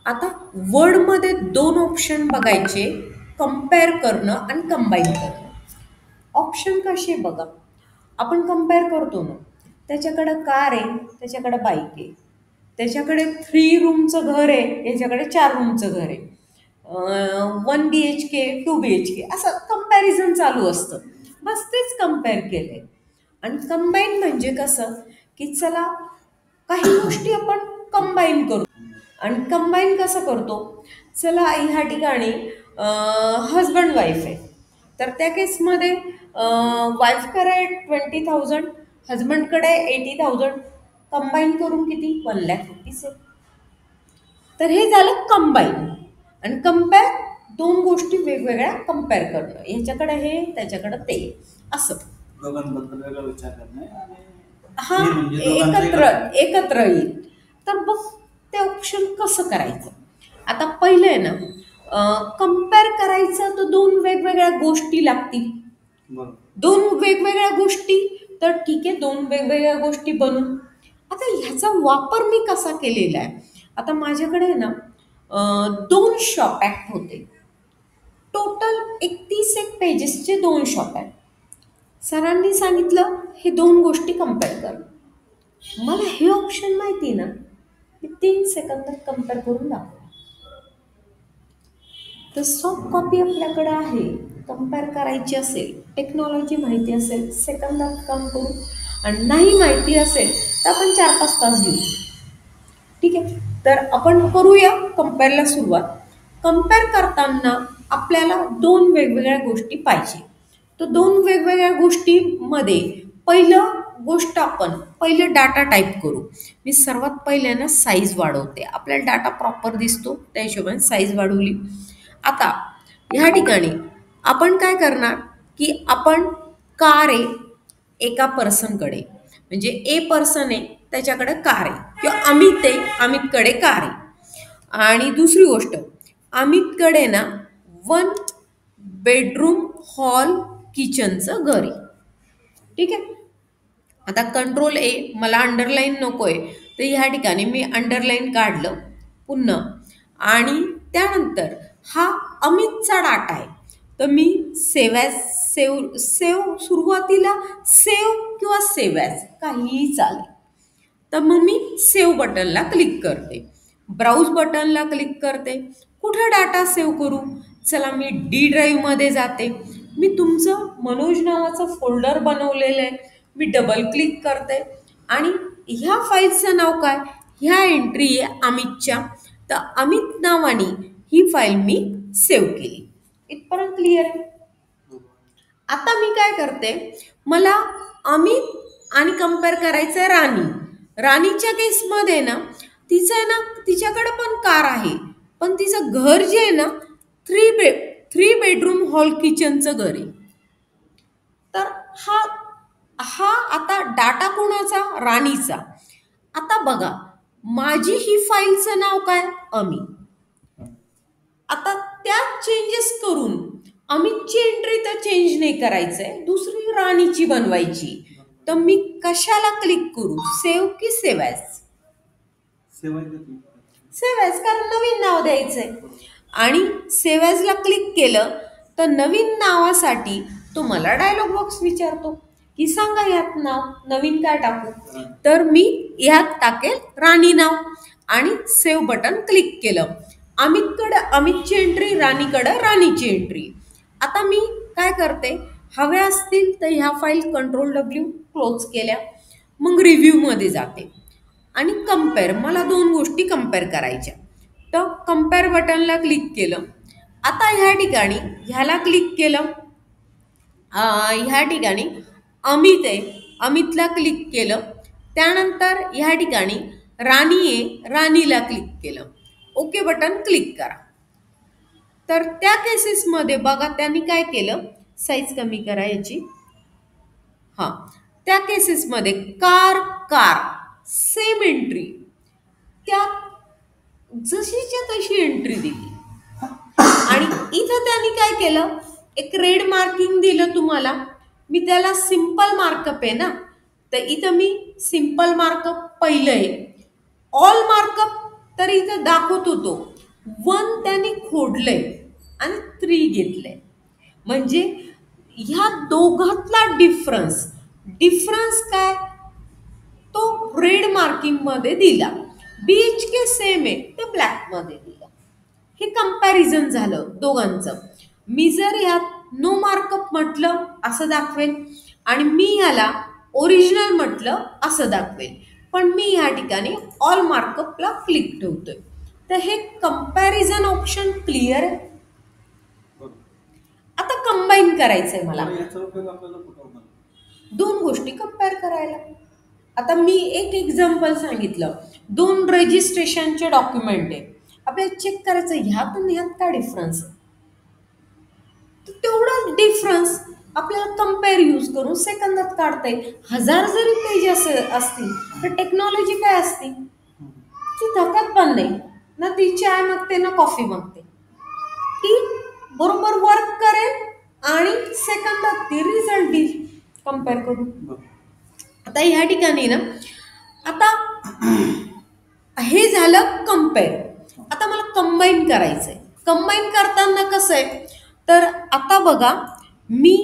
आता वर्डमध्ये दोन ऑप्शन बघायचे, कंपेअर करणं आणि कंबाईन करणं. ऑप्शन कसे बघा, आपण कंपेअर करतो ना, त्याच्याकडं कार आहे, त्याच्याकडं बाईक आहे, त्याच्याकडे 3 रूमचं घर आहे, याच्याकडे 4 रूमचं घर आहे, 1 BHK 2 BHK, असं कंपॅरिझन चालू असतं. बस तेच कंपेअर केलंय. आणि कंबाईन म्हणजे कसं, की चला काही गोष्टी आपण कंबाईन करू. आणि कंबाईन कसं करतो, चला ह्या ठिकाणी हजबंड वाईफ आहे, तर त्या केसमध्ये वाईफकडे 20,000, हजबंडकडे 80,000, कंबाईन करून किती 1,00,000 आहे. तर हे झालं कंबाईन. आणि कंपेअर, दोन गोष्टी वेगवेगळ्या कंपेअर करणं, ह्याच्याकडे हे त्याच्याकडे ते, असं दोघांबद्दल वेगळा विचार करणे आणि हा हे म्हणजे दोघांचं एकत्र एकत्र येईल. तर मग ते ऑप्शन कसं करायचं. आता पहिलं आहे ना, कंपेअर करायचं तर दोन वेगवेगळ्या गोष्टी लागतील. बरोबर. दोन वेगवेगळ्या गोष्टी, तर ठीक आहे, दोन वेगवेगळ्या गोष्टी बनवून. आता ह्याचा वापर मी कसा केलेला आहे, आता माझ्याकडे आहे ना, 2 शॉप ॲक्ट होते. Total 31 पेजेसचे 2 shop act. सरांनी सांगितलं हे दोन गोष्टी कंपेअर कर. मला हे ऑप्शन माहिती ना, मी 3 सेकंदात कंपेअर करून दाखवलं. तर सॉफ्ट कॉपी आपल्याकडे आहे, कंपेअर करायची असेल, टेक्नॉलॉजी माहिती असेल, सेकंदात काम करू. आणि नाही माहिती असेल तर आपण 4-5 तास घेऊ. ठीक आहे, तर आपण करूया कंपेअरला सुरुवात. कंपेअर करताना आपल्याला दोन वेगवेगळ्या गोष्टी पाहिजे. तर दोन वेगवेगळ्या गोष्टीमध्ये पहिलं गोष्ट, आपण पहिलं डाटा टाईप करू. मी सर्वात पहिले ना साईज वाढवते, आपल्याला डाटा प्रॉपर दिसतो, त्या हिशोबाने साईज वाढवली. आता ह्या ठिकाणी आपण काय करणार, की आपण कार आहे एका पर्सनकडे, म्हणजे ए पर्सन आहे त्याच्याकडे कार आहे, किंवा अमित आहे अमितकडे कार आहे. आणि दुसरी गोष्ट, अमितकडे ना 1 बेडरूम हॉल किचनचं घर आहे. ठीक आहे. आता कंट्रोल A, मला अंडरलाईन नको आहे, तर ह्या ठिकाणी मी अंडरलाईन काढलं पुन्हा. आणि त्यानंतर हा अमितचा डाटा आहे, तर मी सेव्ह ॲज, सेव्ह सुरुवातीला सेव्ह किंवा सेव्ह ॲज काहीही चालेल. तर मग मी सेव्ह बटनला क्लिक करते, ब्राउज बटनला क्लिक करते. कुठं डाटा सेव्ह करू, चला मी D ड्राईव्हमध्ये जाते. मी तुमचं मनोज नावाचं फोल्डर बनवलेलं आहे, मी डबल क्लिक करते. आणि ह्या फाईलचं नाव काय, ह्या एंट्री आहे अमितच्या, तर अमित नावाने ही फाईल मी सेव्ह केली. इथपर्यंत क्लिअर आहे. आता मी काय करते, मला अमित आणि कंपेअर करायचं आहे राणी. राणीच्या केसमध्ये ना, तिचं आहे ना, तिच्याकडे पण कार आहे, पण तिचं घर जे आहे ना, 3 बेडरूम हॉल किचनचं घर आहे. तर हा हा आता डाटा कोणाचा, राणीचा. आता बघा, माझी ही फाईलचं नाव काय, अमित. आता त्यात चेंजेस करून अमितची एंट्री तर चेंज नाही करायचं आहे, दुसरी राणीची बनवायची. तर मी कशाला क्लिक करू, सेव्ह की सेव्ह ॲज? सेव्ह ॲज, कारण नवीन नाव द्यायचंय. आणि सेव्ह ॲजला क्लिक केलं तर नवीन नावासाठी तो मला डायलॉग बॉक्स विचारतो की सांगा यात नाव नवीन काय टाकू. तर मी ह्यात टाकेल राणी नाव आणि सेव्ह बटन क्लिक केलं. अमितकडं अमितची एंट्री, राणीकडं राणीची एंट्री. आता मी काय करते, हव्या असतील तर ह्या फाईल Ctrl+W क्लोज केल्या, मग रिव्ह्यूमध्ये जाते आणि कंपेअर, मला दोन गोष्टी कंपेअर करायच्या. तर कंपेअर बटनला क्लिक केलं. आता ह्या ठिकाणी ह्याला क्लिक केलं, ह्या ठिकाणी अमित आहे, अमितला क्लिक केलं. त्यानंतर ह्या ठिकाणी राणी आहे, राणीला क्लिक केलं, ओके बटन क्लिक करा. तर त्या केसेसमध्ये बघा त्यांनी काय केलं, साईज कमी करा याची. हां, त्या केसेसमध्ये कार कार सेम एंट्री, त्या जशीच्या तशी एंट्री दिली. आणि इथं त्यांनी काय केलं, एक रेड मार्किंग दिलं तुम्हाला. मी त्याला सिंपल मार्कअप आहे ना, तर इथं मी सिंपल मार्कअप पहिलं आहे. ऑल मार्कअप तर इथं दाखवत होतो, वन त्याने खोडलंय आणि 3 घेतलंय. म्हणजे ह्या दोघातला डिफरन्स काय, तो रेड मार्किंग मध्ये दिला. BHK सेम आहे ते ब्लॅक मध्ये दिला. हे कंपॅरिझन झालं दोघांचं. मी जर यात नो मार्कअप म्हटलं असं दाखवेल आणि मी याला ओरिजिनल म्हटलं असं दाखवेल. पण मी या ठिकाणी ऑल मार्कअपला क्लिक ठेवतोय. तर हे कंपॅरिझन ऑप्शन क्लिअर आहे. बरोबर. आता कंबाईन करायचंय मला तर याचा उपयोग आपल्याला कुठं होणार? दोन गोष्टी कंपेअर करायला. आता मी एक एक्झाम्पल सांगितलं, 2 रजिस्ट्रेशनचे डॉक्युमेंट आहे, आपल्याला चेक करायचं ह्यात आणि ह्यात काय डिफरन्स आहे. तर तेवढा डिफरन्स आपल्याला कंपेअर यूज करून सेकंदात काढता येईल. 1000 जरी पेज असतील तर टेक्नॉलॉजी काय असती, ती धकत पण नाही ना, ती चाय मागते ना कॉफी मागते. ती बरोबर वर्क करेल आणि सेकंदात ती रिझल्ट देईल कंपेअर करून. बरोबर. आता ह्या ठिकाणी ना, आता हे झालं कंपेअर. आता मला कंबाईन करायचंय. कंबाईन करताना कसं आहे, तर आता बघा, मी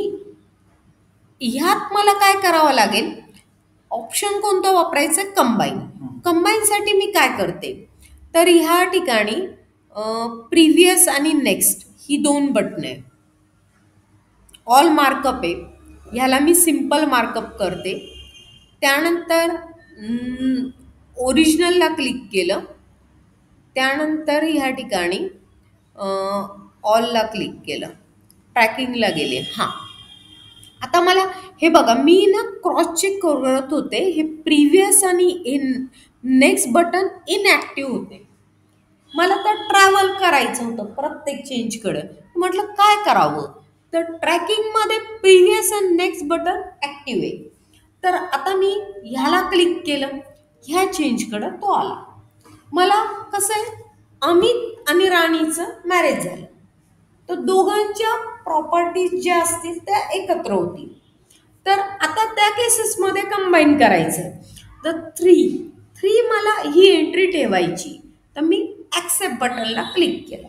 ह्यात मला काय करावं लागेल, ऑप्शन कोणतं वापरायचं, कंबाईन. कंबाईनसाठी मी काय करते, तर ह्या ठिकाणी प्रिव्हियस आणि नेक्स्ट ही 2 बटणं आहे. ऑल मार्कअप आहे, ह्याला मी सिम्पल मार्कअप करते. त्यानंतर ओरिजिनलला क्लिक केलं. त्यानंतर ह्या ठिकाणी ऑलला क्लिक केलं, ट्रॅकिंगला गेले. हां, आता मला हे बघा, मी ना क्रॉस चेक करत होते, हे प्रिव्हियस आणि नेक्स्ट बटन इनॲक्टिव्ह होते. मला तर ट्रॅव्हल करायचं होतं प्रत्येक चेंजकडे. म्हटलं काय करावं, तर ट्रॅकिंगमध्ये प्रिव्हियस आणि नेक्स्ट बटन ॲक्टिव्ह आहे. तर आता मी ह्याला क्लिक केलं, ह्या चेंजकडं तो आला. मला कसं आहे, अमित आणि राणीचं मॅरेज झालं, तर दोघांच्या प्रॉपर्टीज ज्या असतील त्या एकत्र होतील. तर आता त्या केसेसमध्ये कंबाईन करायचं, तर 3 मला ही एंट्री ठेवायची. तर मी ॲक्सेप्ट बटनला क्लिक केलं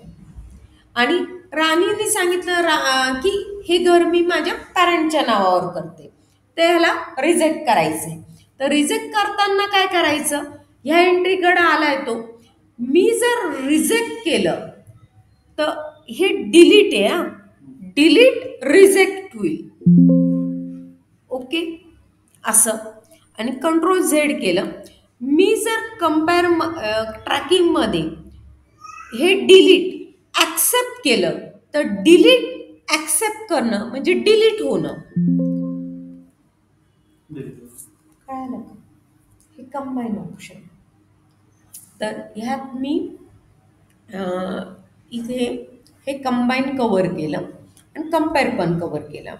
आणि राणीने सांगितलं की हे घर मी माझ्या पॅरेंटच्या नावावर करते, ते ह्याला रिजेक्ट करायचं आहे. तर रिजेक्ट करताना काय करायचं, ह्या एंट्रीकडे आलाय तो, मी जर रिजेक्ट केलं तर हे डिलीट आहे. हां, डिलीट रिजेक्ट होईल. ओके, असं. आणि कंट्रोल Z केलं. मी जर कंपेअर ट्रॅकिंगमध्ये हे डिलीट ॲक्सेप्ट केलं, तर डिलीट ॲक्सेप्ट करणं म्हणजे डिलीट होणं. कळालं का, हे कंबाईन ऑप्शन. तर ह्यात मी इथे हे कंबाईन कवर केलं आणि कंपेअर पण कवर केलं.